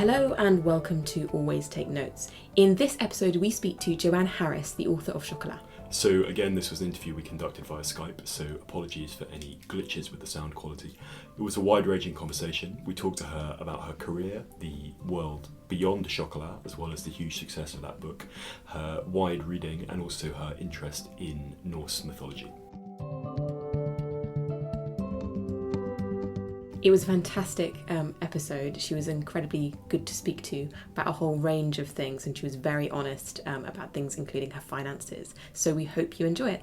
Hello and welcome to Always Take Notes. In this episode we speak to Joanne Harris, the author of Chocolat. So again, this was an interview we conducted via Skype, so apologies for any glitches with the sound quality. It was a wide-ranging conversation. We talked to her about her career, the world beyond Chocolat, as well as the huge success of that book, her wide reading, and also her interest in Norse mythology. It was a fantastic episode. She was incredibly good to speak to about a whole range of things, and she was very honest about things, including her finances. So we hope you enjoy it.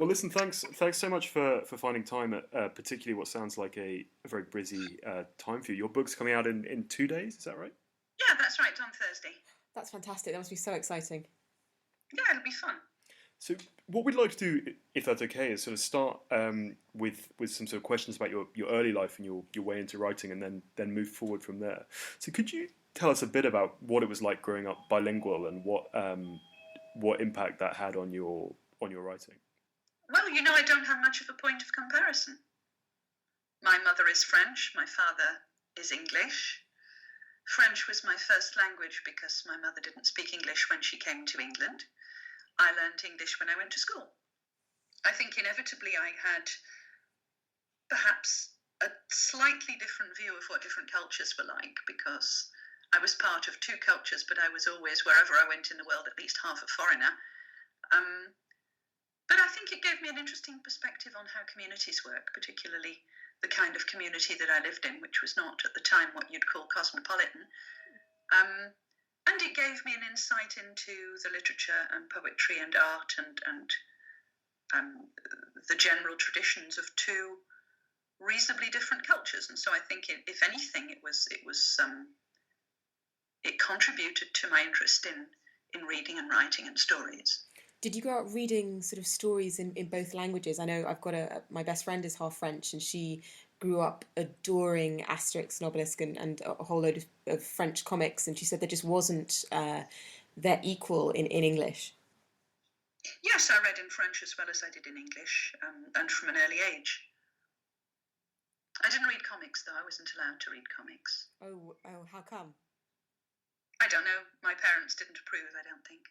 Well, listen, thanks so much for finding time at particularly what sounds like a very busy time for you. Your book's coming out in 2 days, is that right? Yeah, that's right, on Thursday. That's fantastic. That must be so exciting. Yeah, it'll be fun. So what we'd like to do, if that's okay, is sort of start with some sort of questions about your early life and your way into writing, and then move forward from there. So could you tell us a bit about what it was like growing up bilingual and what impact that had on your writing? Well, I don't have much of a point of comparison. My mother is French, my father is English. French was my first language because my mother didn't speak English when she came to England. I learned English when I went to school. I think inevitably I had perhaps a slightly different view of what different cultures were like, because I was part of two cultures, but I was always, wherever I went in the world, at least half a foreigner. But I think it gave me an interesting perspective on how communities work, particularly the kind of community that I lived in, which was not at the time what you'd call cosmopolitan. And it gave me an insight into the literature and poetry and art and the general traditions of two reasonably different cultures. And so I think, if anything, it contributed to my interest in reading and writing and stories. Did you grow up reading sort of stories in both languages? I know I've got my best friend is half French, and she grew up adoring Asterix, Novelist, and a whole load of French comics, and she said there just wasn't their equal in English. Yes, I read in French as well as I did in English, and from an early age. I didn't read comics, though. I wasn't allowed to read comics. Oh, how come? I don't know. My parents didn't approve, I don't think.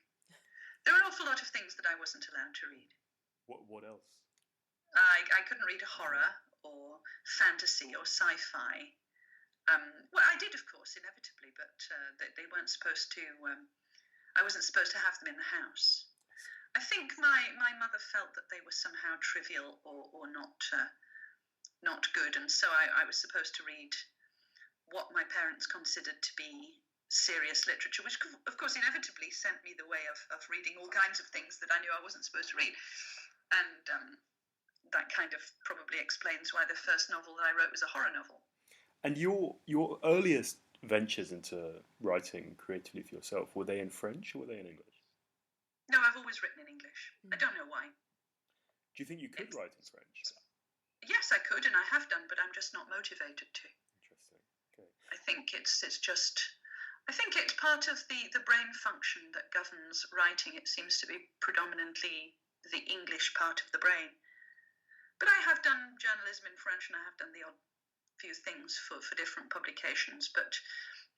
There were an awful lot of things that I wasn't allowed to read. What else? I couldn't read horror or fantasy or sci-fi. Well, I did, of course, inevitably, but they weren't supposed to. I wasn't supposed to have them in the house. I think my mother felt that they were somehow trivial or not good, and so I was supposed to read what my parents considered to be serious literature, which of course inevitably sent me the way of reading all kinds of things that I knew I wasn't supposed to read. And that kind of probably explains why the first novel that I wrote was a horror novel. And your earliest ventures into writing creatively for yourself, were they in French or were they in English? No, I've always written in English. I don't know why. Do you think you could write in French? Yes, I could, and I have done, but I'm just not motivated to. Interesting. Okay. I think it's part of the brain function that governs writing. It seems to be predominantly the English part of the brain. But I have done journalism in French, and I have done the odd few things for different publications, but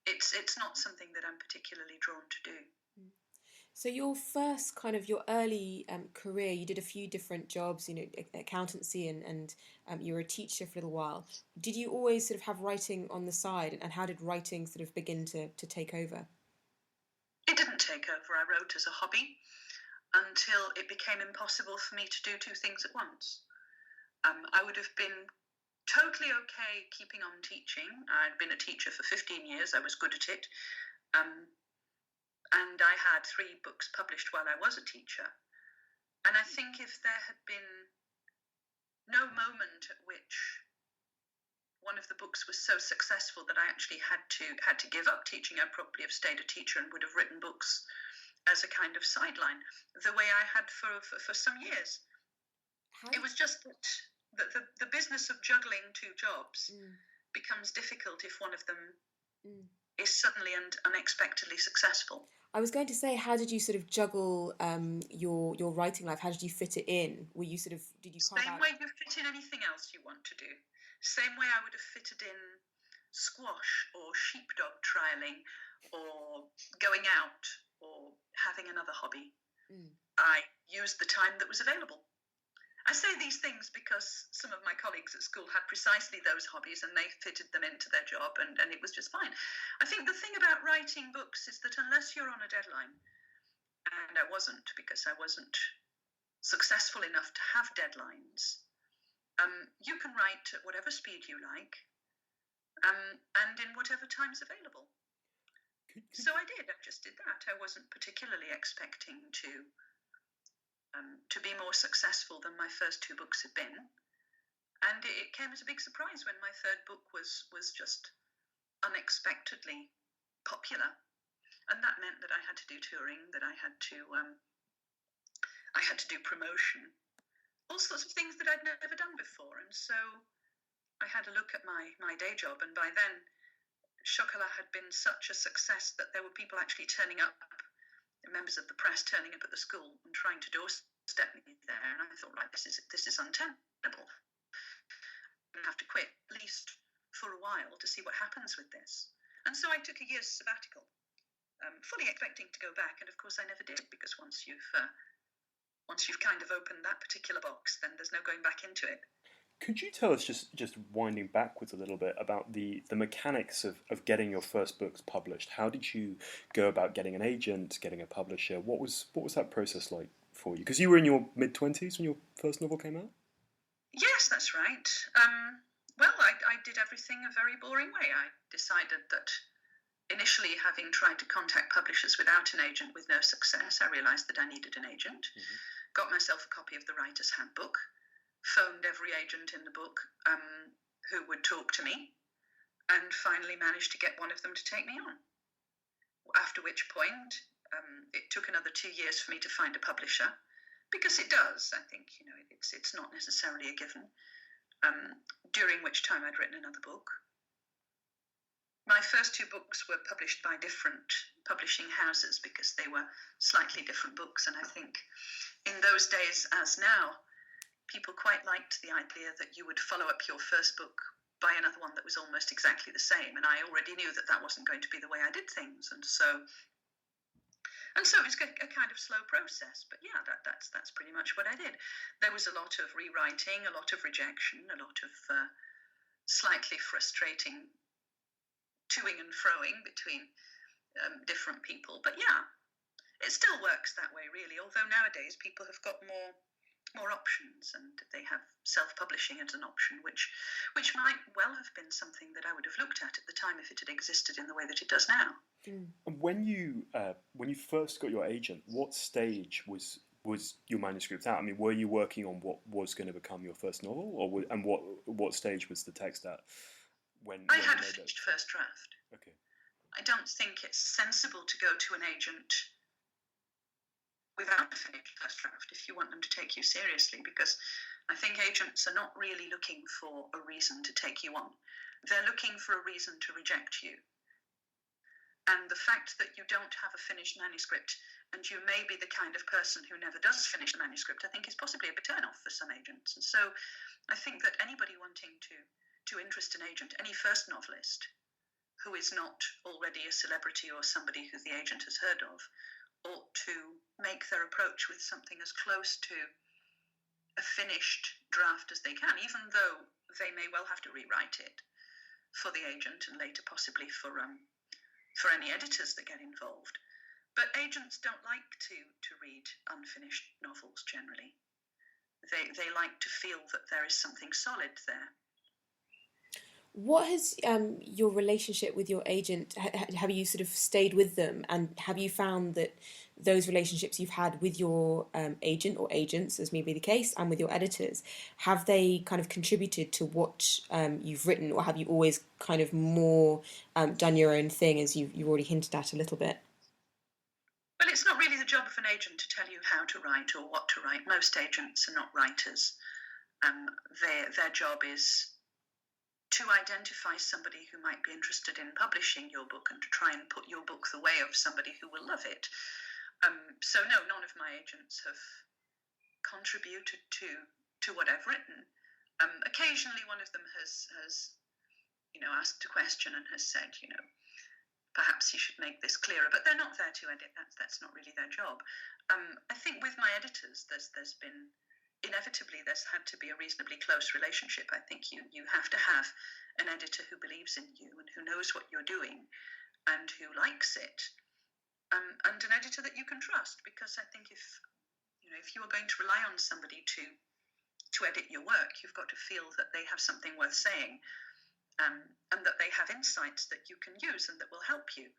it's not something that I'm particularly drawn to do. So your early career, you did a few different jobs, accountancy and you were a teacher for a little while. Did you always sort of have writing on the side, and how did writing sort of begin to take over? It didn't take over. I wrote as a hobby until it became impossible for me to do two things at once. I would have been totally okay keeping on teaching. I'd been a teacher for 15 years. I was good at it. And I had 3 books published while I was a teacher. And I think if there had been no moment at which one of the books was so successful that I actually had to give up teaching, I'd probably have stayed a teacher and would have written books as a kind of sideline, the way I had for some years. It was just that the business of juggling 2 jobs becomes difficult if one of them is suddenly and unexpectedly successful. I was going to say, how did you sort of juggle your writing life? How did you fit it in? Were you sort of did you carve Same out? way you fit in anything else you want to do. Same way I would have fitted in squash or sheepdog trialing or going out or having another hobby. Mm. I used the time that was available. I say these things because some of my colleagues at school had precisely those hobbies and they fitted them into their job, and it was just fine. I think the thing about writing books is that unless you're on a deadline, and I wasn't because I wasn't successful enough to have deadlines, you can write at whatever speed you like, and in whatever time's available. So I did. I just did that. I wasn't particularly expecting to be more successful than my first two books had been, and it came as a big surprise when my third book was just unexpectedly popular, and that meant that I had to do touring, that I had to do promotion, all sorts of things that I'd never done before, and so I had a look at my day job, and by then Chocolat had been such a success that there were people actually turning up, members of the press turning up at the school and trying to doorstep me there, and I thought, right, this is untenable. I have to quit at least for a while to see what happens with this. And so I took a year's sabbatical, fully expecting to go back, and of course I never did, because once you've kind of opened that particular box, then there's no going back into it. Could you tell us, just winding backwards a little bit, about the mechanics of getting your first books published? How did you go about getting an agent, getting a publisher? What was that process like for you? Because you were in your mid-20s when your first novel came out? Yes, that's right. Well, I did everything a very boring way. I decided that initially, having tried to contact publishers without an agent with no success, I realised that I needed an agent. Mm-hmm. Got myself a copy of the Writer's Handbook, phoned every agent in the book who would talk to me, and finally managed to get one of them to take me on. After which point, it took another 2 years for me to find a publisher, because it does. I think it's not necessarily a given. During which time I'd written another book. My first two books were published by different publishing houses because they were slightly different books, and I think in those days, as now, people quite liked the idea that you would follow up your first book by another one that was almost exactly the same, and I already knew that that wasn't going to be the way I did things, and so it was a kind of slow process. But yeah, that's pretty much what I did. There was a lot of rewriting, a lot of rejection, a lot of slightly frustrating toing and froing between different people, but yeah, it still works that way, really, although nowadays people have got more options, and they have self-publishing as an option, which might well have been something that I would have looked at the time if it had existed in the way that it does now. Mm. When you first got your agent, what stage was your manuscript at? I mean, were you working on what was going to become your first novel, and what stage was the text at? When I had a finished first draft. Okay. I don't think it's sensible to go to an agent without a finished first draft if you want them to take you seriously, because I think agents are not really looking for a reason to take you on. They're looking for a reason to reject you. And the fact that you don't have a finished manuscript, and you may be the kind of person who never does finish the manuscript, I think is possibly a turn-off for some agents. And so I think that anybody wanting to interest an agent, any first novelist who is not already a celebrity or somebody who the agent has heard of, ought to make their approach with something as close to a finished draft as they can, even though they may well have to rewrite it for the agent and later possibly for any editors that get involved. But agents don't like to read unfinished novels generally. They like to feel that there is something solid there. What has your relationship with your agent, have you sort of stayed with them, and have you found that those relationships you've had with your agent or agents, as may be the case, and with your editors, have they kind of contributed to what you've written, or have you always kind of more done your own thing, as you've already hinted at a little bit? Well, it's not really the job of an agent to tell you how to write or what to write. Most agents are not writers. Their job is to identify somebody who might be interested in publishing your book and to try and put your book the way of somebody who will love it. So no, none of my agents have contributed to what I've written. Occasionally one of them has asked a question and has said, perhaps you should make this clearer, but they're not there to edit. That's not really their job. I think with my editors, there's been inevitably there's had to be a reasonably close relationship. I think you have to have an editor who believes in you and who knows what you're doing and who likes it, and an editor that you can trust. Because I think if you are going to rely on somebody to edit your work, you've got to feel that they have something worth saying, and that they have insights that you can use and that will help you.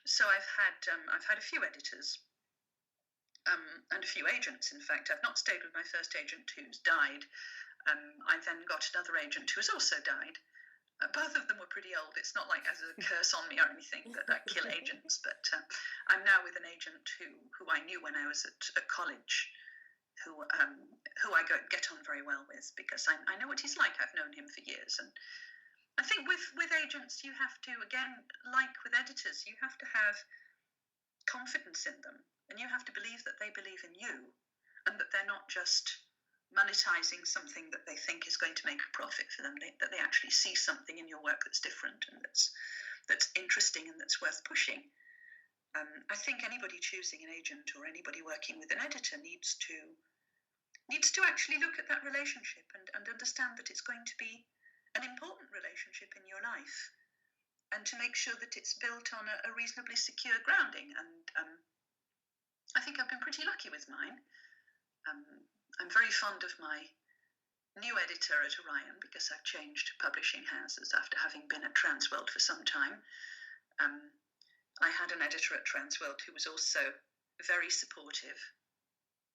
So I've had a few editors. And a few agents, in fact. I've not stayed with my first agent who's died. I then got another agent who's also died. Both of them were pretty old. It's not like as a curse on me or anything that I kill agents, but I'm now with an agent who I knew when I was at college, who I get on very well with, because I know what he's like. I've known him for years. And I think with agents, you have to, again, like with editors, you have to have confidence in them. And you have to believe that they believe in you and that they're not just monetizing something that they think is going to make a profit for them, that they actually see something in your work that's different and that's interesting and that's worth pushing. I think anybody choosing an agent or anybody working with an editor needs to actually look at that relationship and understand that it's going to be an important relationship in your life, and to make sure that it's built on a reasonably secure grounding. And I think I've been pretty lucky with mine. I'm very fond of my new editor at Orion, because I've changed publishing houses after having been at Transworld for some time. I had an editor at Transworld who was also very supportive.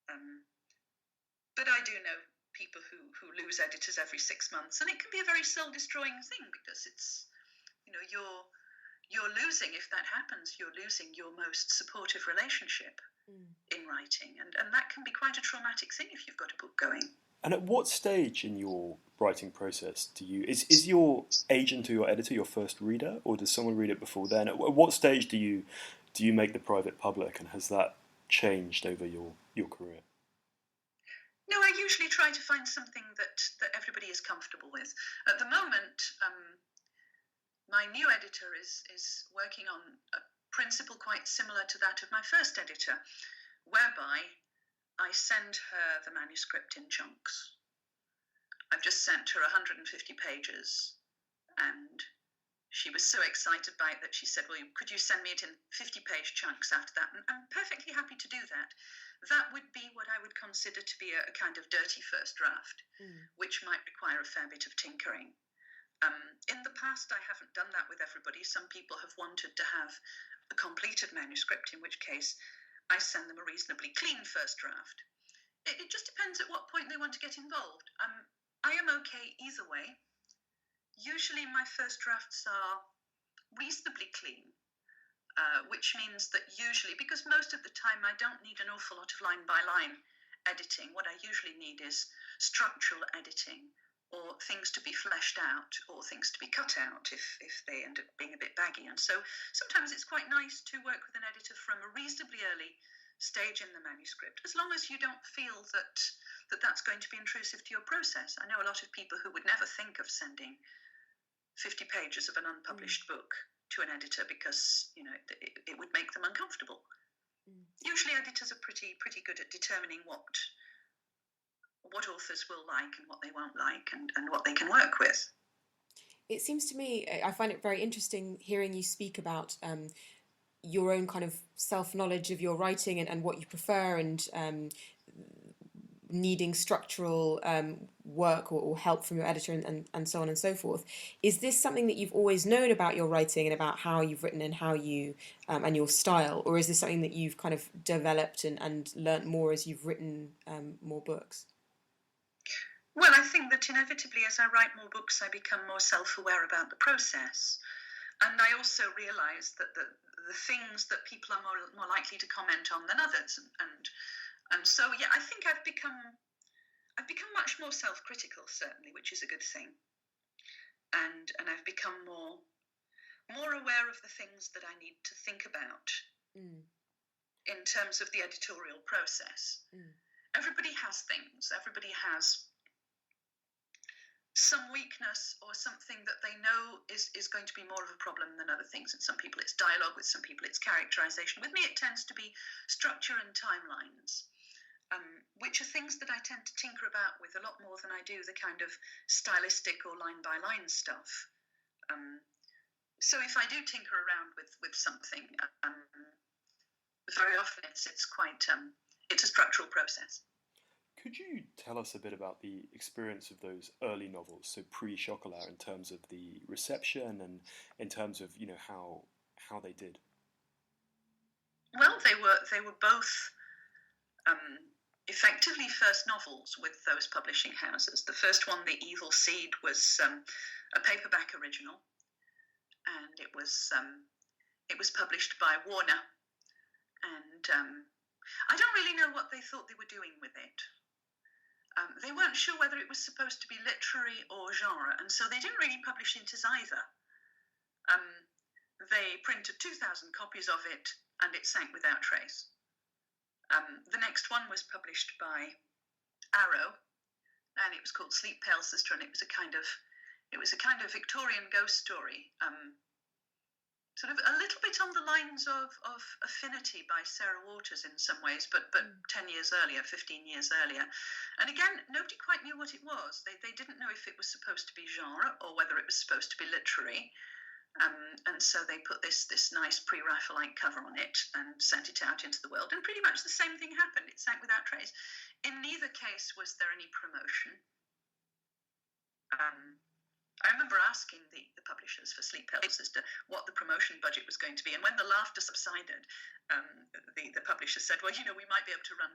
But I do know people who lose editors every 6 months, and it can be a very soul-destroying thing, because it's, you're losing, if that happens, you're losing your most supportive relationship in writing, and that can be quite a traumatic thing if you've got a book going. And at what stage in your writing process is your agent or your editor your first reader, or does someone read it before then? At what stage do you make the private public, and has that changed over your career? No, I usually try to find something that everybody is comfortable with. At the moment, my new editor is working on a principle quite similar to that of my first editor, whereby I send her the manuscript in chunks. I've just sent her 150 pages, and she was so excited by it that she said, well, could you send me it in 50-page chunks after that? And I'm perfectly happy to do that. That would be what I would consider to be a kind of dirty first draft, which might require a fair bit of tinkering. In the past, I haven't done that with everybody. Some people have wanted to have a completed manuscript, in which case I send them a reasonably clean first draft. It just depends at what point they want to get involved. I am okay either way. Usually my first drafts are reasonably clean, which means that usually, because most of the time I don't need an awful lot of line-by-line editing, what I usually need is structural editing, or things to be fleshed out, or things to be cut out if they end up being a bit baggy. And so sometimes it's quite nice to work with an editor from a reasonably early stage in the manuscript, as long as you don't feel that that's going to be intrusive to your process. I know a lot of people who would never think of sending 50 pages of an unpublished book to an editor because it would make them uncomfortable. Usually editors are pretty good at determining what authors will like and what they won't like, and what they can work with. It seems to me, I find it very interesting hearing you speak about your own kind of self-knowledge of your writing and what you prefer, and needing structural work or help from your editor and so on and so forth. Is this something that you've always known about your writing and about how you've written and how you and your style, or is this something that you've kind of developed and learnt more as you've written more books? Well, I think that inevitably as I write more books, I become more self-aware about the process. And I also realise that the things that people are more likely to comment on than others. And so, yeah, I think I've become much more self-critical, certainly, which is a good thing. and I've become more aware of the things that I need to think about in terms of the editorial process. Everybody has things. Everybody has some weakness or something that they know is going to be more of a problem than other things. And some people it's dialogue, with some people it's characterization. With me it tends to be structure and timelines, which are things that I tend to tinker about with a lot more than I do the kind of stylistic or line-by-line stuff. So if I do tinker around with something, very often it's quite, it's a structural process. Could you tell us a bit about the experience of those early novels, so pre-Chocolat, in terms of the reception and in terms of how they did? Well, they were both effectively first novels with those publishing houses. The first one, The Evil Seed, was a paperback original, and it was published by Warner. And I don't really know what they thought they were doing with it. They weren't sure whether it was supposed to be literary or genre, and so they didn't really publish it as either. They printed 2,000 copies of it, and it sank without trace. The next one was published by Arrow, and it was called Sleep Pale Sister, and it was a kind of Victorian ghost story, sort of a little bit on the lines of Affinity by Sarah Waters in some ways, but 10 years earlier, 15 years earlier. And again, nobody quite knew what it was. They didn't know if it was supposed to be genre or whether it was supposed to be literary. And so they put this nice pre-Raphaelite cover on it and sent it out into the world. And pretty much the same thing happened. It sank without trace. In neither case was there any promotion. I remember asking the publishers for Sleep Pale Sister what the promotion budget was going to be. And when the laughter subsided, the publisher said, well, we might be able to run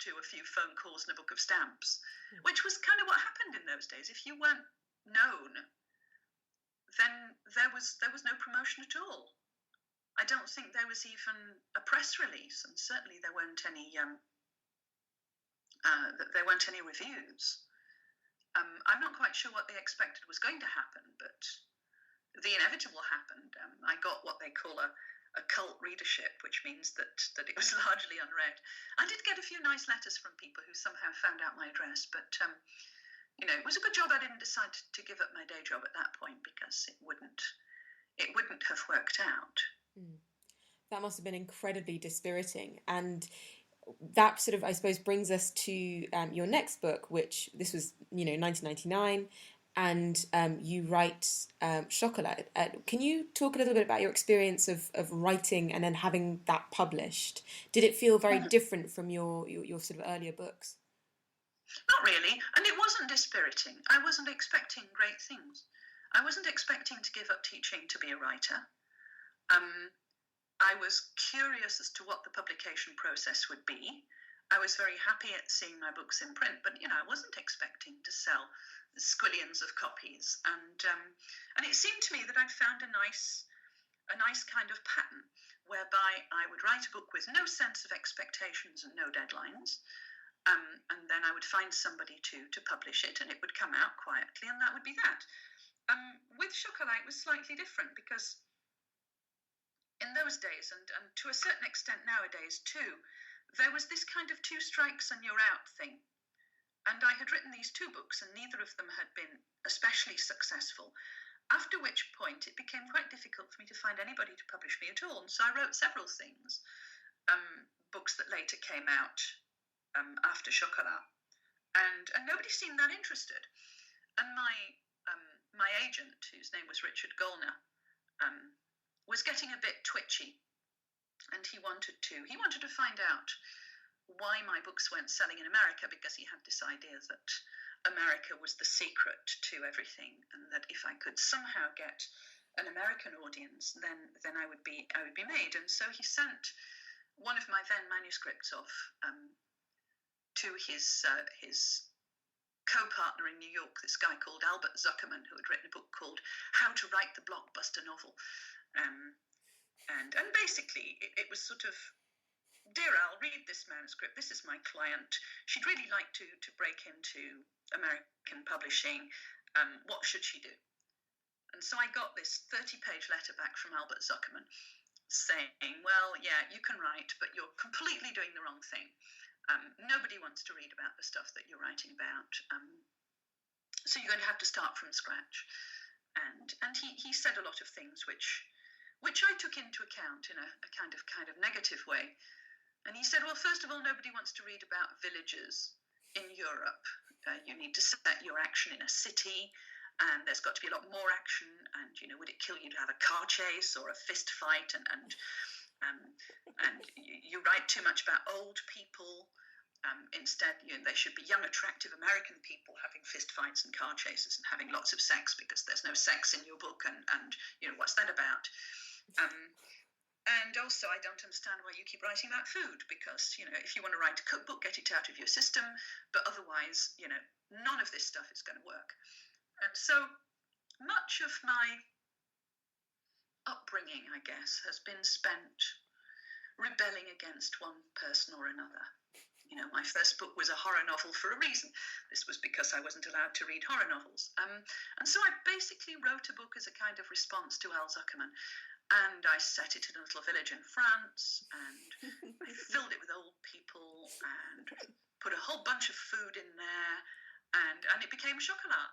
to a few phone calls and a book of stamps, which was kind of what happened in those days. If you weren't known, then there was no promotion at all. I don't think there was even a press release, and certainly there weren't any reviews. I'm not quite sure what they expected was going to happen, but the inevitable happened. I got what they call a cult readership, which means that it was largely unread. I did get a few nice letters from people who somehow found out my address, but it was a good job I didn't decide to give up my day job at that point, because it wouldn't have worked out. That must have been incredibly dispiriting. And that sort of, I suppose, brings us to your next book, which this was, 1999, and you write Chocolat. Can you talk a little bit about your experience of writing and then having that published? Did it feel very different from your sort of earlier books? Not really, and it wasn't dispiriting. I wasn't expecting great things. I wasn't expecting to give up teaching to be a writer. I was curious as to what the publication process would be. I was very happy at seeing my books in print, but I wasn't expecting to sell squillions of copies. And it seemed to me that I'd found a nice kind of pattern whereby I would write a book with no sense of expectations and no deadlines. And then I would find somebody to publish it, and it would come out quietly, and that would be that. With Chocolat, it was slightly different, because in those days, and to a certain extent nowadays too, there was this kind of 2 strikes and you're out thing. And I had written these 2 books, and neither of them had been especially successful, after which point it became quite difficult for me to find anybody to publish me at all. And so I wrote several things, books that later came out after Chocolat, and nobody seemed that interested. And my agent, whose name was Richard Gollner, was getting a bit twitchy, and he wanted to find out why my books weren't selling in America, because he had this idea that America was the secret to everything, and that if I could somehow get an American audience, then I would be made. And so he sent one of my then manuscripts off to his co-partner in New York, this guy called Albert Zuckerman, who had written a book called How to Write the Blockbuster Novel. And basically it was sort of, dear Al, read this manuscript. This is my client. She'd really like to break into American publishing. What should she do? And so I got this 30-page letter back from Albert Zuckerman saying, well, yeah, you can write, but you're completely doing the wrong thing. Nobody wants to read about the stuff that you're writing about. So you're going to have to start from scratch. And he said a lot of things which I took into account in a kind of negative way. And he said, well, first of all, nobody wants to read about villages in Europe. You need to set your action in a city, and there's got to be a lot more action. And, you know, would it kill you to have a car chase or a fist fight? And you write too much about old people. Instead, you know, they should be young, attractive American people having fist fights and car chases and having lots of sex, because there's no sex in your book. And you know, what's that about? And also, I don't understand why you keep writing about food, because, you know, if you want to write a cookbook, get it out of your system. But otherwise, you know, none of this stuff is going to work. And so much of my upbringing, I guess, has been spent rebelling against one person or another. You know, my first book was a horror novel for a reason. This was because I wasn't allowed to read horror novels. And so I basically wrote a book as a kind of response to Al Zuckerman. And I set it in a little village in France, and I filled it with old people and put a whole bunch of food in there, and it became chocolat.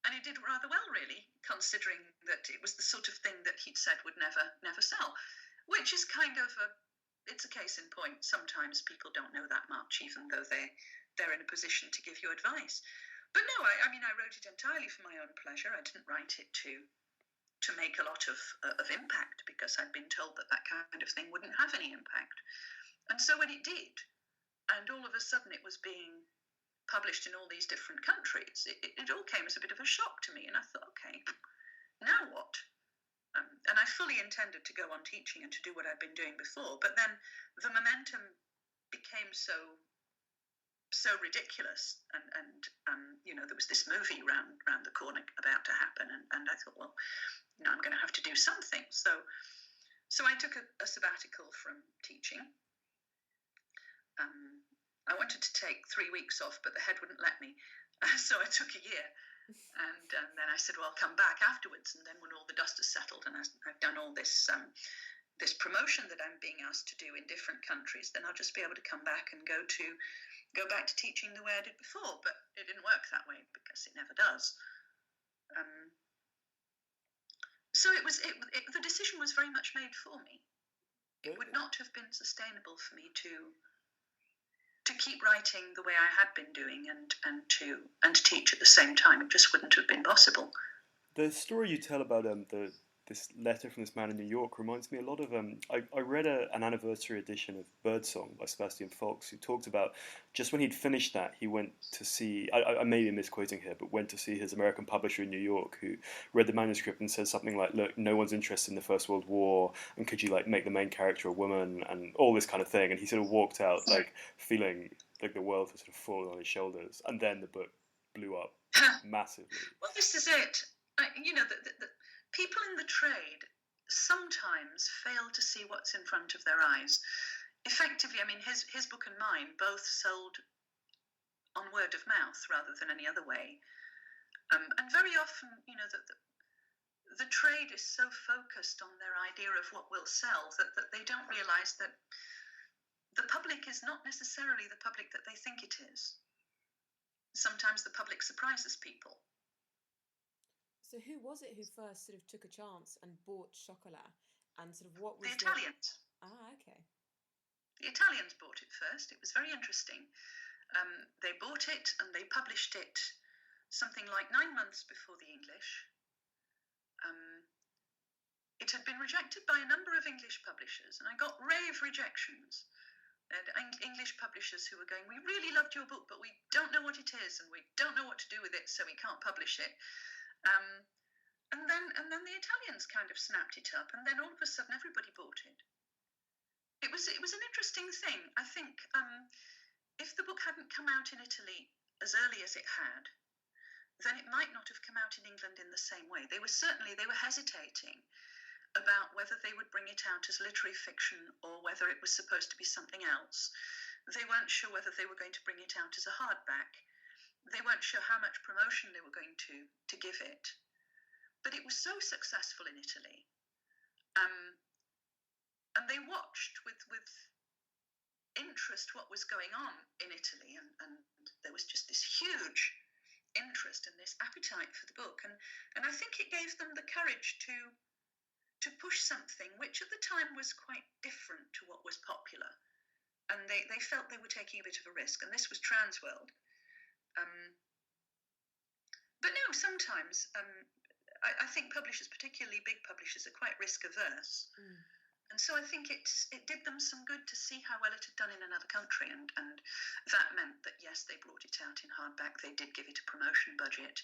And it did rather well, really, considering that it was the sort of thing that he'd said would never sell, which is kind of it's a case in point. Sometimes people don't know that much, even though they're in a position to give you advice. But no, I mean, I wrote it entirely for my own pleasure. I didn't write it to make a lot of impact, because I'd been told that kind of thing wouldn't have any impact. And so when it did, and all of a sudden it was being published in all these different countries, it all came as a bit of a shock to me. And I thought, okay, now what? And I fully intended to go on teaching and to do what I'd been doing before. But then the momentum became so ridiculous, and you know, there was this movie round the corner about to happen, and I thought, well, you know, I'm going to have to do something. So I took a sabbatical from teaching. I wanted to take 3 weeks off, but the head wouldn't let me, so I took a year. And then I said, well, I'll come back afterwards. And then when all the dust has settled and I've done all this promotion that I'm being asked to do in different countries, then I'll just be able to come back and go back to teaching the way I did before. But it didn't work that way, because it never does. So the decision was very much made for me. It would not have been sustainable for me to keep writing the way I had been doing and to teach at the same time. It just wouldn't have been possible. The story you tell about this letter from this man in New York reminds me a lot of I read an anniversary edition of Birdsong by Sebastian Fox, who talked about just when he'd finished that, he went to see, I may be misquoting here, but went to see his American publisher in New York, who read the manuscript and said something like, look, no one's interested in the First World War, and could you like make the main character a woman, and all this kind of thing. And he sort of walked out like feeling like the world had sort of fallen on his shoulders, and then the book blew up massively. Well, this is it. You know, the people in the trade sometimes fail to see what's in front of their eyes. Effectively, I mean, his book and mine both sold on word of mouth rather than any other way. And very often, you know, the trade is so focused on their idea of what will sell that they don't realise that the public is not necessarily the public that they think it is. Sometimes the public surprises people. So who was it who first sort of took a chance and bought Chocolat? And sort of what was the Italians? Okay. The Italians bought it first. It was very interesting. They bought it and they published it something like 9 months before the English. It had been rejected by a number of English publishers, and I got rave rejections. English publishers who were going, we really loved your book, but we don't know what it is, and we don't know what to do with it, so we can't publish it. And then the Italians kind of snapped it up, and then all of a sudden everybody bought it. It was an interesting thing. I think if the book hadn't come out in Italy as early as it had, then it might not have come out in England in the same way. They were hesitating about whether they would bring it out as literary fiction or whether it was supposed to be something else. They weren't sure whether they were going to bring it out as a hardback. They weren't sure how much promotion they were going to give it. But it was so successful in Italy, and they watched with interest what was going on in Italy, and there was just this huge interest and this appetite for the book, and I think it gave them the courage to push something which at the time was quite different to what was popular, and they felt they were taking a bit of a risk, and this was Transworld. But no, sometimes I think publishers, particularly big publishers, are quite risk averse. And so I think it did them some good to see how well it had done in another country, and that meant that, yes, they brought it out in hardback, they did give it a promotion budget,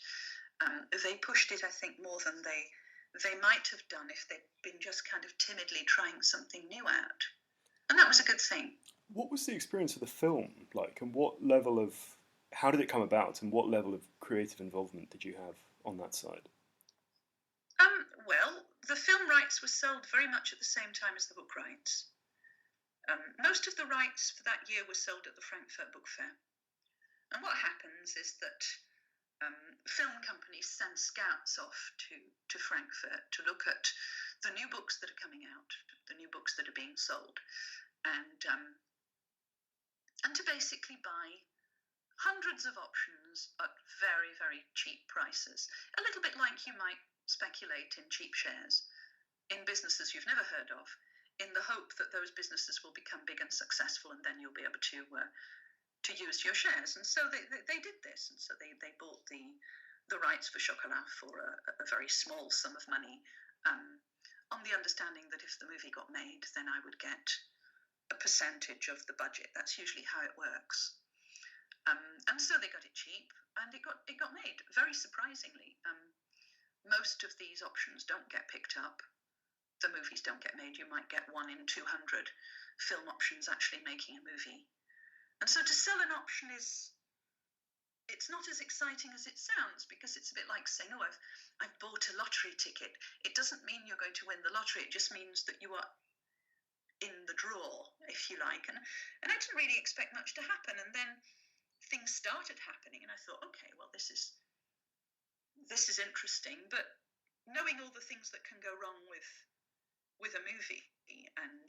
they pushed it, I think, more than they might have done if they'd been just kind of timidly trying something new out. And that was a good thing. What was the experience of the film like, and how did it come about, and what level of creative involvement did you have on that side? Well, the film rights were sold very much at the same time as the book rights. Most of the rights for that year were sold at the Frankfurt Book Fair. And what happens is that film companies send scouts off to Frankfurt to look at the new books that are coming out, the new books that are being sold, and to basically buy hundreds of options at very, very cheap prices. A little bit like you might speculate in cheap shares in businesses you've never heard of, in the hope that those businesses will become big and successful, and then you'll be able to use your shares. And so they did this, and so they bought the rights for Chocolat for a very small sum of money, on the understanding that if the movie got made, then I would get a percentage of the budget. That's usually how it works. And so they got it cheap, and it got made. Very surprisingly, most of these options don't get picked up. The movies don't get made. You might get 1 in 200 film options actually making a movie. And so to sell an option it's not as exciting as it sounds, because it's a bit like saying, oh, I've bought a lottery ticket. It doesn't mean you're going to win the lottery. It just means that you are in the draw, if you like. And I didn't really expect much to happen. And then things started happening, and I thought, okay, well, this is interesting. But knowing all the things that can go wrong with a movie, and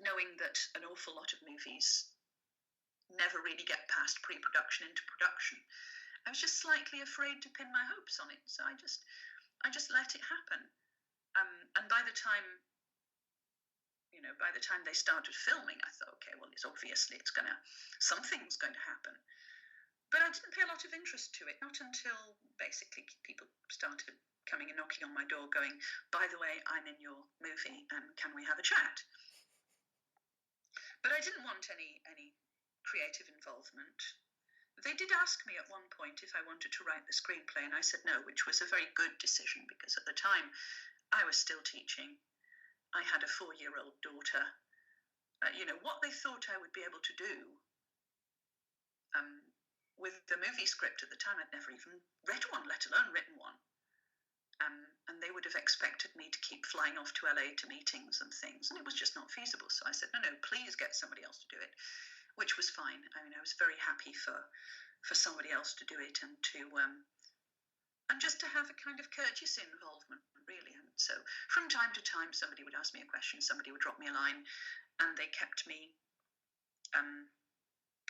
knowing that an awful lot of movies never really get past pre-production into production, I was just slightly afraid to pin my hopes on it. So I just let it happen. And by the time they started filming, I thought, okay, well, something's going to happen. But I didn't pay a lot of interest to it, not until basically people started coming and knocking on my door going, by the way, I'm in your movie, can we have a chat? But I didn't want any creative involvement. They did ask me at one point if I wanted to write the screenplay, and I said no, which was a very good decision, because at the time I was still teaching. I had a 4-year-old daughter. What they thought I would be able to do with the movie script at the time, I'd never even read one, let alone written one. And they would have expected me to keep flying off to LA to meetings and things, and it was just not feasible. So I said, no, please get somebody else to do it, which was fine. I mean, I was very happy for somebody else to do it, and just to have a kind of courteous involvement, really. And so from time to time, somebody would ask me a question, somebody would drop me a line, and they kept me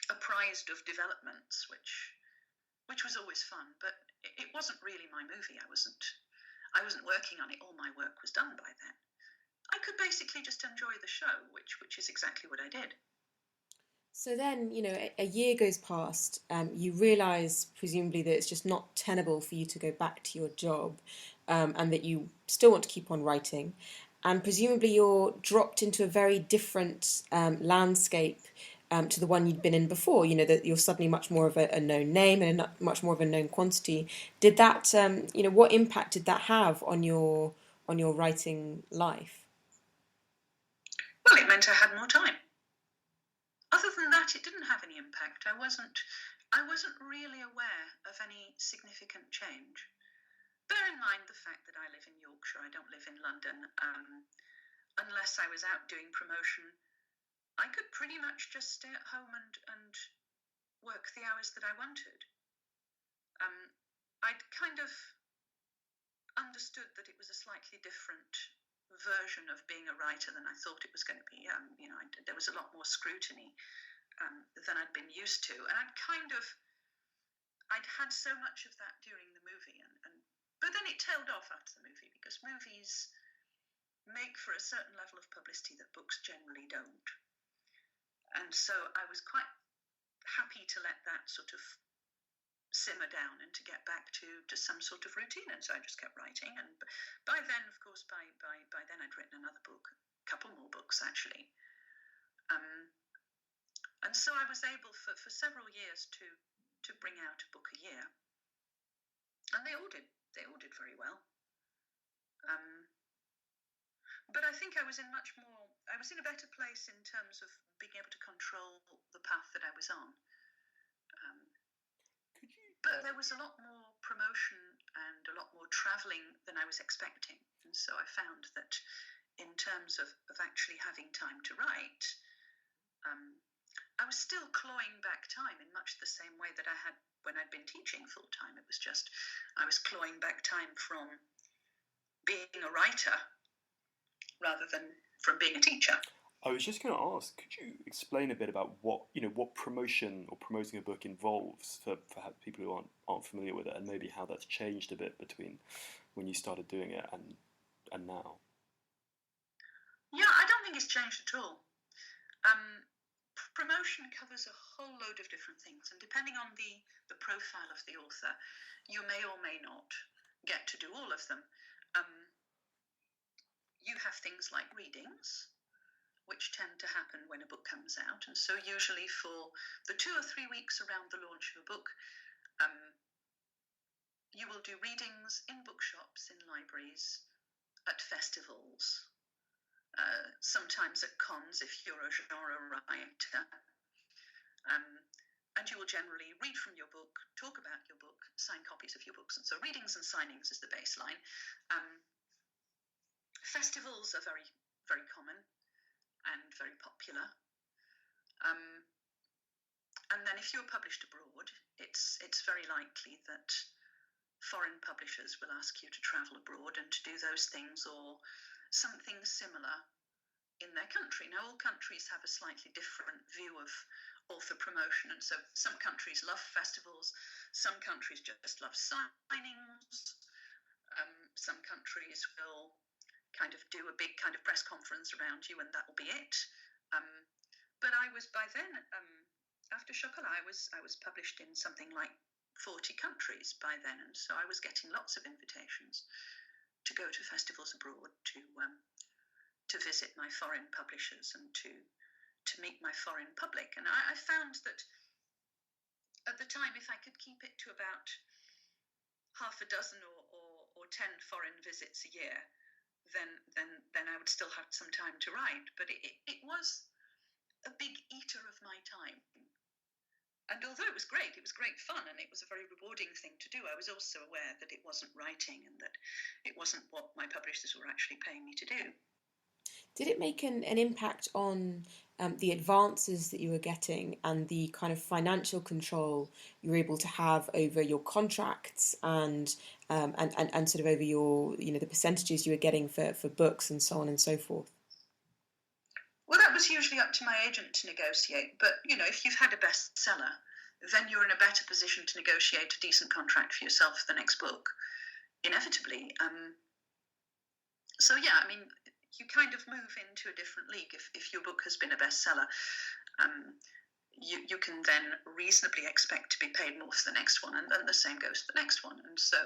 apprised of developments, which was always fun. But it wasn't really my movie. I wasn't working on it. All my work was done by then. I could basically just enjoy the show, which is exactly what I did. So then, a year goes past. You realise, presumably, that it's just not tenable for you to go back to your job, and that you still want to keep on writing. And presumably you're dropped into a very different landscape to the one you'd been in before. That you're suddenly much more of a known name and much more of a known quantity. Did that, what impact did that have on your writing life? Well, it meant I had more time. Other than that, it didn't have any impact. I wasn't really aware of any significant change. Bear in mind the fact that I live in Yorkshire, I don't live in London. Unless I was out doing promotion, I could pretty much just stay at home and work the hours that I wanted. I'd kind of understood that it was a slightly different version of being a writer than I thought it was going to be. There was a lot more scrutiny than I'd been used to, and I'd had so much of that during the movie, but then it tailed off after the movie, because movies make for a certain level of publicity that books generally don't. And so I was quite happy to let that sort of simmer down and to get back to some sort of routine. And so I just kept writing. And by then, of course, by then I'd written another book, a couple more books actually. And so I was able for several years to bring out a book a year. And they all did very well. But I think I was in a better place in terms of being able to control the path that I was on. But there was a lot more promotion and a lot more travelling than I was expecting. And so I found that in terms of actually having time to write, I was still clawing back time in much the same way that I had when I'd been teaching full time. It was just, I was clawing back time from being a writer rather than from being a teacher. I was just going to ask, could you explain a bit about what promotion or promoting a book involves for people who aren't familiar with it, and maybe how that's changed a bit between when you started doing it and now? Yeah, I don't think it's changed at all. Promotion covers a whole load of different things, and depending on the profile of the author, you may or may not get to do all of them. You have things like readings, which tend to happen when a book comes out. And so usually for the 2 or 3 weeks around the launch of a book, you will do readings in bookshops, in libraries, at festivals, sometimes at cons if you're a genre writer. And you will generally read from your book, talk about your book, sign copies of your books. And so readings and signings is the baseline. Festivals are very, very common and very popular. And then if you're published abroad, it's very likely that foreign publishers will ask you to travel abroad and to do those things or something similar in their country. Now, all countries have a slightly different view of author promotion, and so some countries love festivals, some countries just love signings, some countries will kind of do a big kind of press conference around you and that will be it. But I was, by then, after Chocolat, I was published in something like 40 countries by then, and so I was getting lots of invitations to go to festivals abroad, to visit my foreign publishers and to meet my foreign public. And I found that at the time, if I could keep it to about half a dozen or 10 foreign visits a year, then I would still have some time to write. But it was a big eater of my time. And although it was great fun, and it was a very rewarding thing to do, I was also aware that it wasn't writing and that it wasn't what my publishers were actually paying me to do. Did it make an impact on the advances that you were getting and the kind of financial control you were able to have over your contracts and sort of over your, the percentages you were getting for books and so on and so forth? Well, that was usually up to my agent to negotiate. But, if you've had a bestseller, then you're in a better position to negotiate a decent contract for yourself for the next book, inevitably. So, yeah, I mean, you kind of move into a different league if your book has been a bestseller. You can then reasonably expect to be paid more for the next one, and then the same goes for the next one. And so,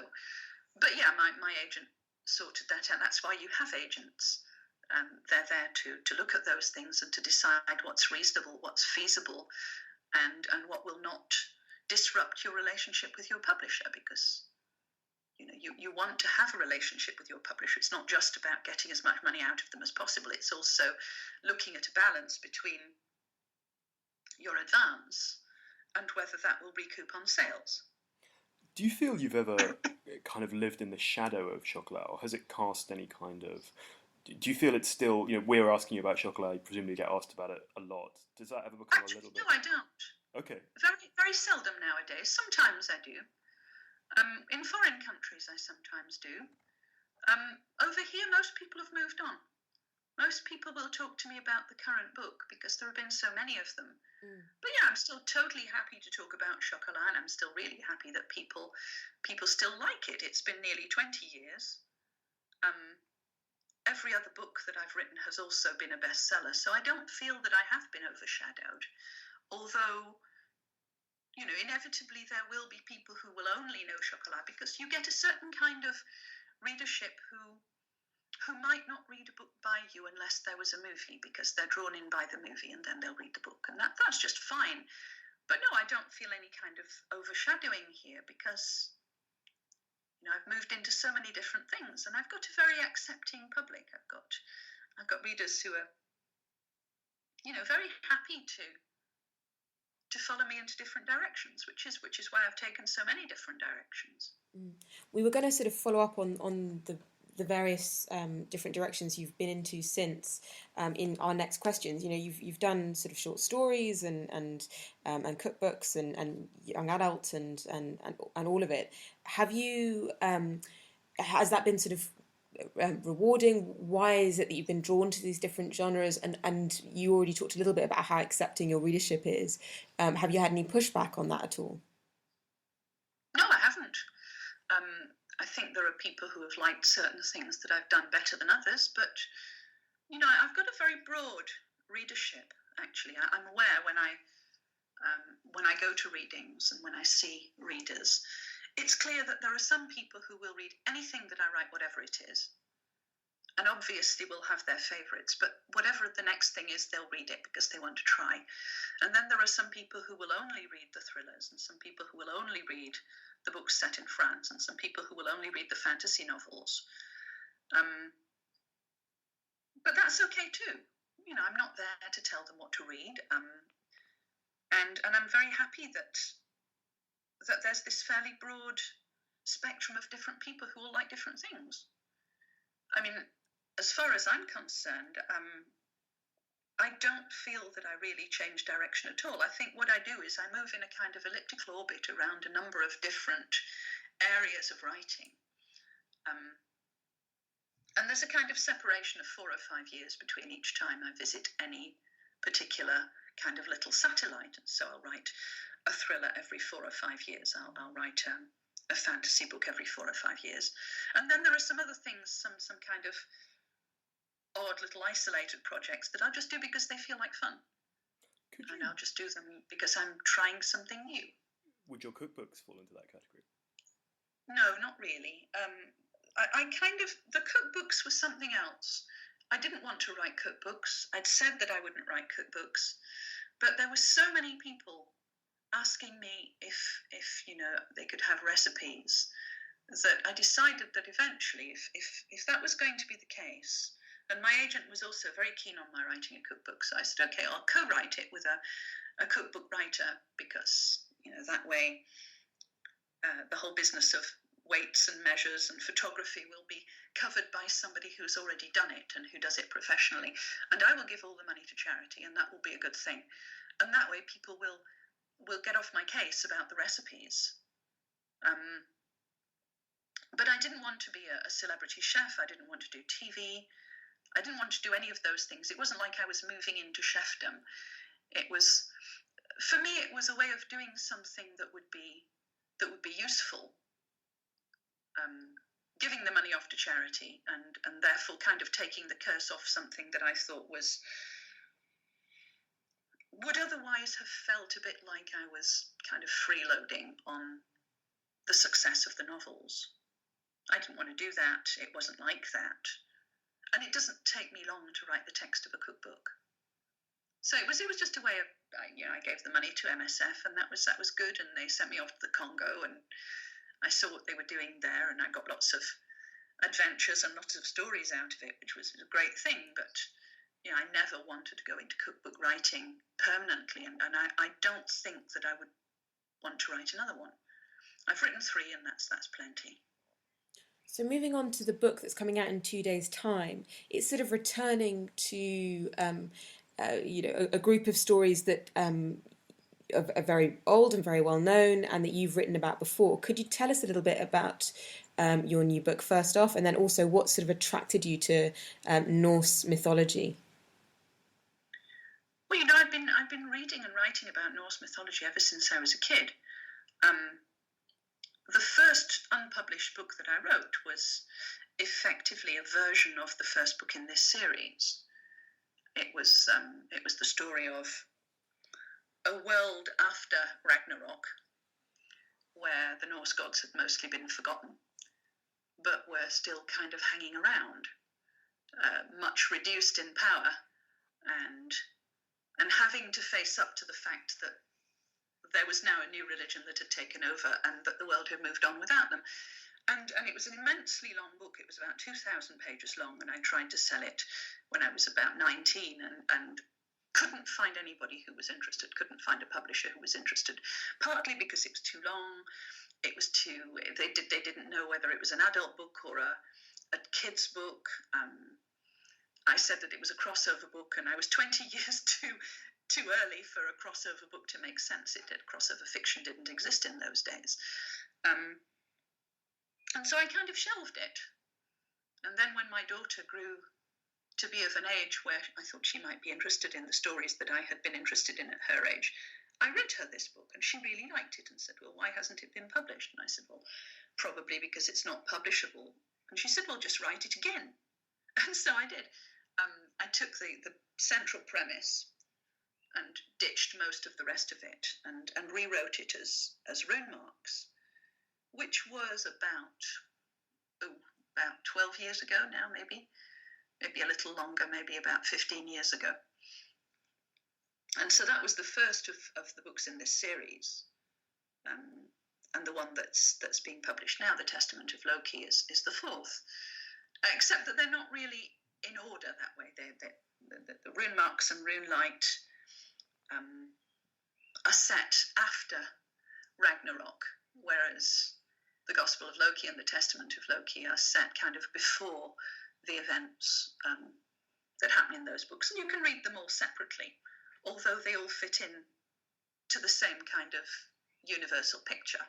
but yeah, my agent sorted that out. That's why you have agents. They're there to look at those things and to decide what's reasonable, what's feasible, and what will not disrupt your relationship with your publisher, because you want to have a relationship with your publisher. It's not just about getting as much money out of them as possible. It's also looking at a balance between your advance and whether that will recoup on sales. Do you feel you've ever kind of lived in the shadow of Chocolat, or has it cast any kind of... Do you feel it's still, we're asking you about Chocolat, you presumably get asked about it a lot. Does that ever become Actually, a little bit... No, I don't. Okay. Very, very seldom nowadays. Sometimes I do. In foreign countries, I sometimes do. Over here, most people have moved on. Most people will talk to me about the current book because there have been so many of them. But yeah, I'm still totally happy to talk about Chocolat, and I'm still really happy that people still like it. It's been nearly 20 years. Every other book that I've written has also been a bestseller, so I don't feel that I have been overshadowed. Although, you know, inevitably there will be people who will only know Chocolat, because you get a certain kind of readership who might not read a book by you unless there was a movie, because they're drawn in by the movie and then they'll read the book, and that's just fine. But no, I don't feel any kind of overshadowing here, because you know, I've moved into so many different things, and I've got a very accepting public. I've got readers who are, you know, very happy to follow me into different directions, which is why I've taken so many different directions. We were going to sort of follow up on the various different directions you've been into since in our next questions. You know, you've done sort of short stories and cookbooks and young adult and all of it. Have you has that been sort of rewarding? Why is it that you've been drawn to these different genres? And you already talked a little bit about how accepting your readership is. Have you had any pushback on that at all? No, I haven't. I think there are people who have liked certain things that I've done better than others, but you know, I've got a very broad readership. Actually, I'm aware when I go to readings and when I see readers, it's clear that there are some people who will read anything that I write, whatever it is, and obviously will have their favourites, but whatever the next thing is, they'll read it because they want to try. And then there are some people who will only read the thrillers, and some people who will only read the books set in France, and some people who will only read the fantasy novels. But that's okay too. You know, I'm not there to tell them what to read. And I'm very happy that there's this fairly broad spectrum of different people who will like different things. I mean, as far as I'm concerned, I don't feel that I really change direction at all. I think what I do is I move in a kind of elliptical orbit around a number of different areas of writing. And there's a kind of separation of 4 or 5 years between each time I visit any particular kind of little satellite. And so I'll write a thriller every 4 or 5 years. I'll write a fantasy book every 4 or 5 years. And then there are some other things, some kind of odd little isolated projects that I'll just do because they feel like fun. And I'll just do them because I'm trying something new. Would your cookbooks fall into that category? No, not really. I kind of, the cookbooks were something else. I didn't want to write cookbooks. I'd said that I wouldn't write cookbooks, but there were so many people asking me if you know, they could have recipes, that I decided that eventually, if that was going to be the case, and my agent was also very keen on my writing a cookbook, so I said, okay, I'll co-write it with a cookbook writer, because, you know, that way the whole business of weights and measures and photography will be covered by somebody who's already done it and who does it professionally, and I will give all the money to charity, and that will be a good thing. And that way people will get off my case about the recipes. But I didn't want to be a celebrity chef. I didn't want to do TV. I didn't want to do any of those things. It wasn't like I was moving into chefdom. It was, for me, it was a way of doing something that would be useful, giving the money off to charity, and therefore kind of taking the curse off something that I thought would otherwise have felt a bit like I was kind of freeloading on the success of the novels. I didn't want to do that. It wasn't like that. And it doesn't take me long to write the text of a cookbook. So it was just a way of, you know, I gave the money to MSF, and that was good. And they sent me off to the Congo, and I saw what they were doing there, and I got lots of adventures and lots of stories out of it, which was a great thing. But you know, I never wanted to go into cookbook writing permanently, and I don't think that I would want to write another one. I've written 3, and that's plenty. So moving on to the book that's coming out in 2 days' time, it's sort of returning to, you know, a group of stories that are very old and very well known, and that you've written about before. Could you tell us a little bit about your new book first off, and then also what sort of attracted you to Norse mythology? Well, I've been reading and writing about Norse mythology ever since I was a kid. The first unpublished book that I wrote was effectively a version of the first book in this series. It was the story of a world after Ragnarok, where the Norse gods had mostly been forgotten, but were still kind of hanging around, much reduced in power, and having to face up to the fact that there was now a new religion that had taken over and that the world had moved on without them. And it was an immensely long book. It was about 2,000 pages long, and I tried to sell it when I was about 19 and couldn't find anybody who was interested, couldn't find a publisher who was interested, partly because it was too long. It was they didn't know whether it was an adult book or a kid's book. I said that it was a crossover book, and I was 20 years too early for a crossover book to make sense. Crossover fiction didn't exist in those days. And so I kind of shelved it. And then when my daughter grew to be of an age where I thought she might be interested in the stories that I had been interested in at her age, I read her this book, and she really liked it and said, well, why hasn't it been published? And I said, well, probably because it's not publishable. And she said, well, just write it again. And so I did. I took the central premise and ditched most of the rest of it and rewrote it as rune marks, which was about 12 years ago now, maybe a little longer, maybe about 15 years ago. And so that was the first of the books in this series. And the one that's being published now, The Testament of Loki, is the fourth. Except that they're not really in order that way. The rune marks and rune light are set after Ragnarok, whereas the Gospel of Loki and the Testament of Loki are set kind of before the events that happen in those books. And you can read them all separately, although they all fit in to the same kind of universal picture.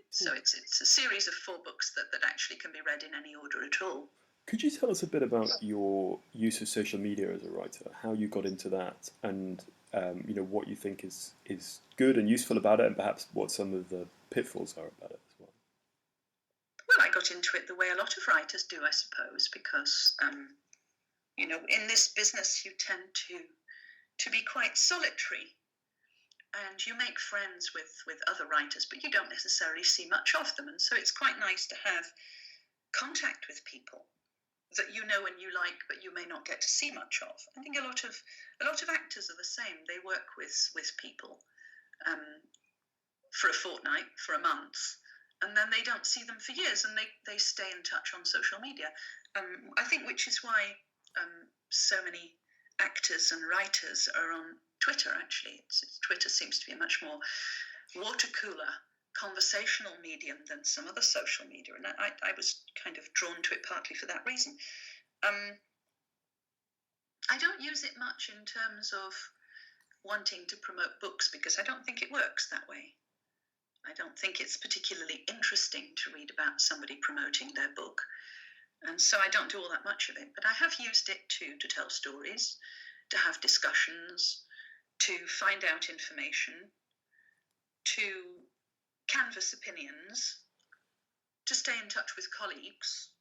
So it's a series of 4 books that actually can be read in any order at all. Could you tell us a bit about your use of social media as a writer, how you got into that, and what you think is good and useful about it, and perhaps what some of the pitfalls are about it as well? Well, I got into it the way a lot of writers do, I suppose, because in this business you tend to be quite solitary, and you make friends with other writers, but you don't necessarily see much of them, and so it's quite nice to have contact with people that you know and you like, but you may not get to see much of. I think a lot of actors are the same. They work with people for a fortnight, for a month, and then they don't see them for years, and they stay in touch on social media. I think which is why so many actors and writers are on Twitter, actually. Twitter seems to be a much more water cooler conversational medium than some other social media, and I was kind of drawn to it partly for that reason. I don't use it much in terms of wanting to promote books, because I don't think it works that way. I don't think it's particularly interesting to read about somebody promoting their book, and so I don't do all that much of it. But I have used it to tell stories, to have discussions, to find out information, to canvass opinions, to stay in touch with colleagues,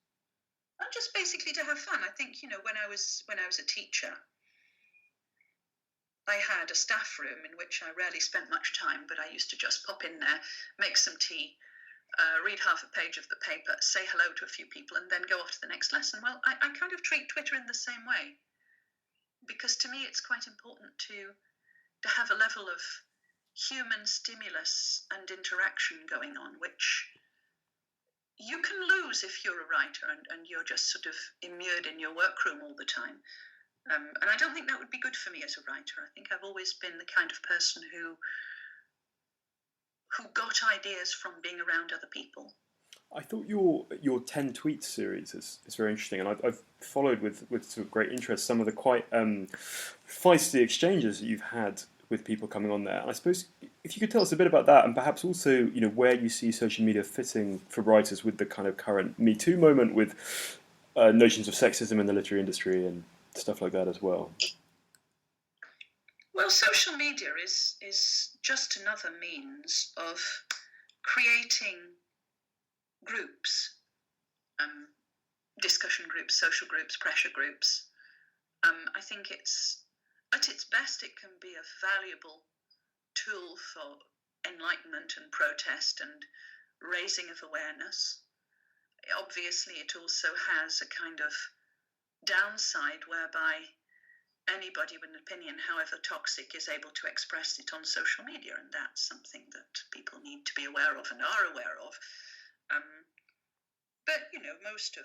and just basically to have fun. I think, when I was a teacher, I had a staff room in which I rarely spent much time, but I used to just pop in there, make some tea, read half a page of the paper, say hello to a few people, and then go off to the next lesson. Well, I kind of treat Twitter in the same way, because to me it's quite important to have a level of human stimulus and interaction going on, which you can lose if you're a writer and you're just sort of immured in your workroom all the time. And I don't think that would be good for me as a writer. I think I've always been the kind of person who got ideas from being around other people. I thought your 10 tweets series is very interesting, and I've followed with sort of great interest some of the quite feisty exchanges that you've had with people coming on there. And I suppose if you could tell us a bit about that, and perhaps also, you know, where you see social media fitting for writers with the kind of current Me Too moment, with notions of sexism in the literary industry and stuff like that as well. Well, social media is just another means of creating groups, discussion groups, social groups, pressure groups. I think it's, at its best, it can be a valuable tool for enlightenment and protest and raising of awareness. Obviously, it also has a kind of downside whereby anybody with an opinion, however toxic, is able to express it on social media, and that's something that people need to be aware of and are aware of. But you know, most of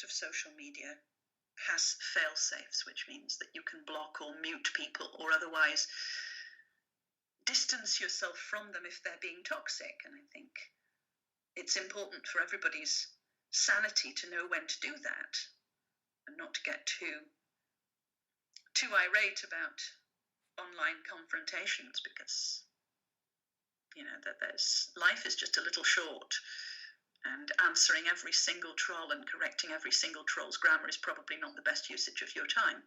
social media has fail-safes, which means that you can block or mute people or otherwise distance yourself from them if they're being toxic. And I think it's important for everybody's sanity to know when to do that and not to get too irate about online confrontations, because you know that life is just a little short, and answering every single troll and correcting every single troll's grammar is probably not the best usage of your time.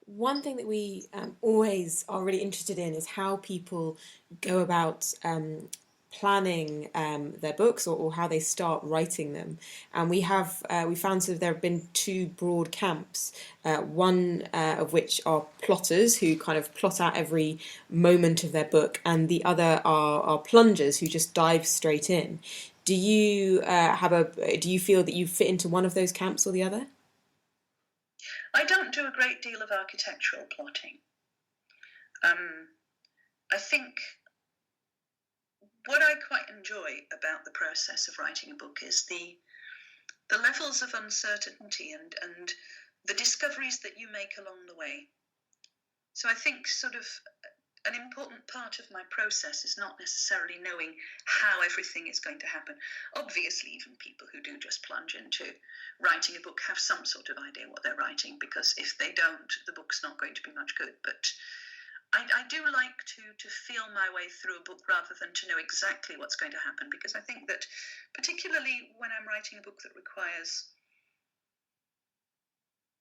One thing that we always are really interested in is how people go about planning their books, or how they start writing them. And we found sort of there have been two broad camps, one of which are plotters who kind of plot out every moment of their book, and the other are plungers who just dive straight in. Do you feel that you fit into one of those camps or the other? I don't do a great deal of architectural plotting. I think what I quite enjoy about the process of writing a book is the levels of uncertainty and the discoveries that you make along the way. So I think sort of an important part of my process is not necessarily knowing how everything is going to happen. Obviously, even people who do just plunge into writing a book have some sort of idea what they're writing, because if they don't, the book's not going to be much good. But I do like to feel my way through a book rather than to know exactly what's going to happen, because I think that particularly when I'm writing a book that requires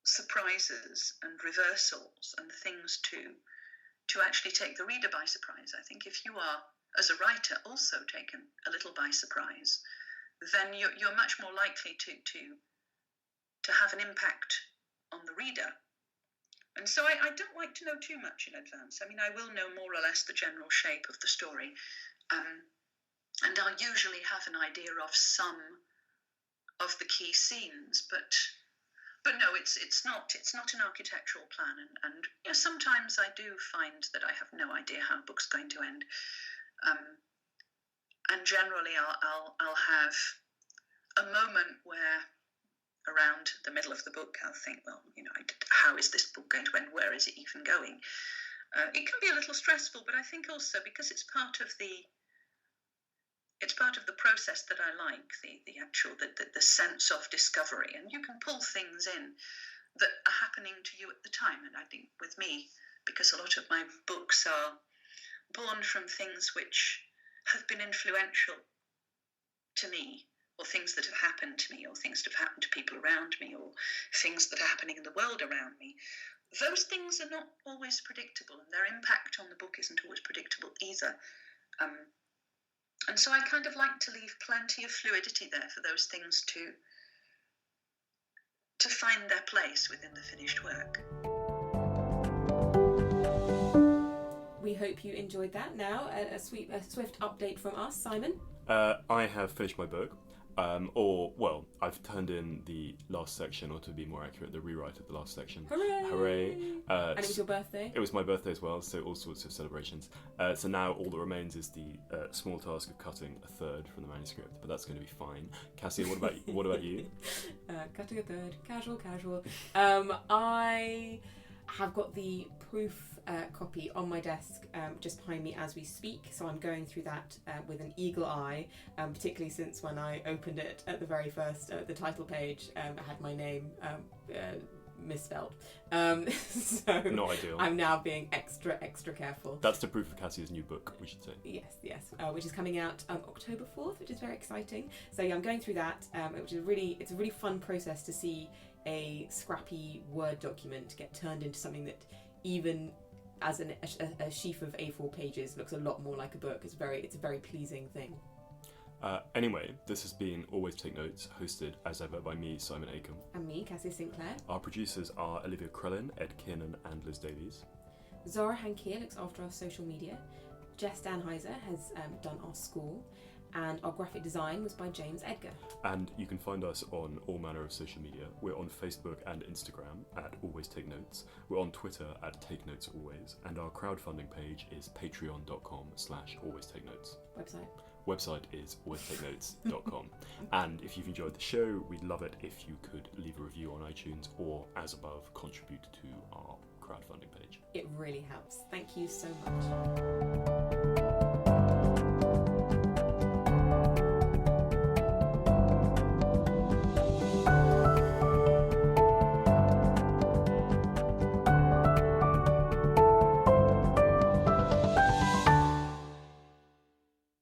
surprises and reversals and things to actually take the reader by surprise, I think if you are, as a writer, also taken a little by surprise, then you're much more likely to have an impact on the reader. And so I don't like to know too much in advance. I mean, I will know more or less the general shape of the story, and I'll usually have an idea of some of the key scenes, but no, it's not an architectural plan, and you know, sometimes I do find that I have no idea how a book's going to end, and generally I'll have a moment where, around the middle of the book, I'll think, well, you know, how is this book going to end? Where is it even going? It can be a little stressful, but I think also because it's part of the process that I like, the sense of discovery, and you can pull things in that are happening to you at the time. And I think with me, because a lot of my books are born from things which have been influential to me, or things that have happened to me, or things that have happened to people around me, or things that are happening in the world around me, those things are not always predictable, and their impact on the book isn't always predictable either. And so I kind of like to leave plenty of fluidity there for those things to find their place within the finished work. We hope you enjoyed that. Now, a swift update from us, Simon. I have finished my book. I've turned in the last section, or to be more accurate, the rewrite of the last section. Hooray! And it was your birthday? It was my birthday as well, so all sorts of celebrations. So now all that remains is the small task of cutting a third from the manuscript, but that's going to be fine. Cassie, what about you? Cutting a third, casual. I have got the proof copy on my desk just behind me as we speak, so I'm going through that with an eagle eye, particularly since when I opened it at the very first, the title page, it had my name misspelled. So Not ideal. I'm now being extra careful. That's the proof of Cassia's new book, we should say. Yes, which is coming out October 4th, which is very exciting. So yeah, I'm going through that, which is it's a really fun process to see a scrappy Word document get turned into something that even as a sheaf of A4 pages looks a lot more like a book. It's a very pleasing thing. Anyway, this has been Always Take Notes, hosted as ever by me, Simon Acombe. And me, Cassia Sinclair. Our producers are Olivia Crellin, Ed Kiernan and Liz Davies. Zara Hankier looks after our social media. Jess Danheiser has done our score. And our graphic design was by James Edgar. And you can find us on all manner of social media. We're on Facebook and Instagram at Always Take Notes. We're on Twitter at Take Notes Always. And our crowdfunding page is patreon.com/alwaystakeNotes. Website is alwaystakeNotes.com. And if you've enjoyed the show, we'd love it if you could leave a review on iTunes or, as above, contribute to our crowdfunding page. It really helps. Thank you so much.